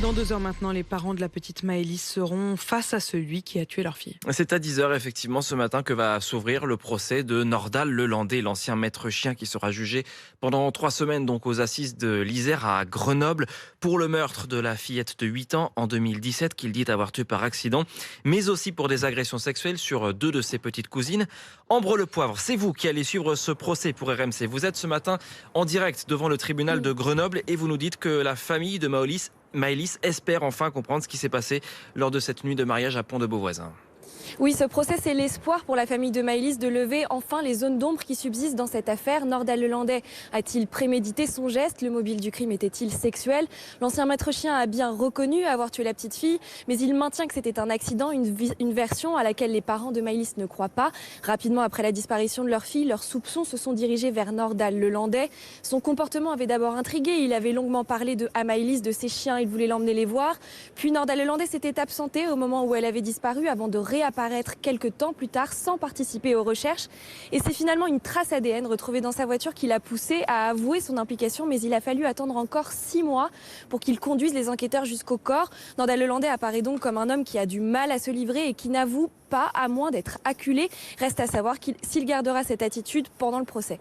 Dans 2 heures maintenant, les parents de la petite Maëlys seront face à celui qui a tué leur fille. C'est à 10 heures effectivement ce matin que va s'ouvrir le procès de Nordal Lelandais, l'ancien maître chien qui sera jugé pendant 3 semaines donc aux assises de l'Isère à Grenoble pour le meurtre de la fillette de 8 ans en 2017 qu'il dit avoir tué par accident, mais aussi pour des agressions sexuelles sur 2 de ses petites cousines. Ambre Le Poivre, c'est vous qui allez suivre ce procès pour RMC. Vous êtes ce matin en direct devant le tribunal de Grenoble et vous nous dites que la famille de Maëlys espère enfin comprendre ce qui s'est passé lors de cette nuit de mariage à Pont-de-Beauvoisin. Oui, ce procès, c'est l'espoir pour la famille de Maëlys de lever enfin les zones d'ombre qui subsistent dans cette affaire. Nordal Lelandais a-t-il prémédité son geste? Le mobile du crime était-il sexuel? L'ancien maître chien a bien reconnu avoir tué la petite fille, mais il maintient que c'était un accident, une version à laquelle les parents de Maëlys ne croient pas. Rapidement après la disparition de leur fille, leurs soupçons se sont dirigés vers Nordal Lelandais. Son comportement avait d'abord intrigué. Il avait longuement parlé à Maëlys de ses chiens, il voulait l'emmener les voir. Puis Nordal Lelandais s'était absenté au moment où elle avait disparu avant de réapparaître quelques temps plus tard sans participer aux recherches. Et c'est finalement une trace ADN retrouvée dans sa voiture qui l'a poussé à avouer son implication, mais il a fallu attendre encore 6 mois pour qu'il conduise les enquêteurs jusqu'au corps. Nordal Lelandais apparaît donc comme un homme qui a du mal à se livrer et qui n'avoue pas, à moins d'être acculé. Reste à savoir s'il gardera cette attitude pendant le procès.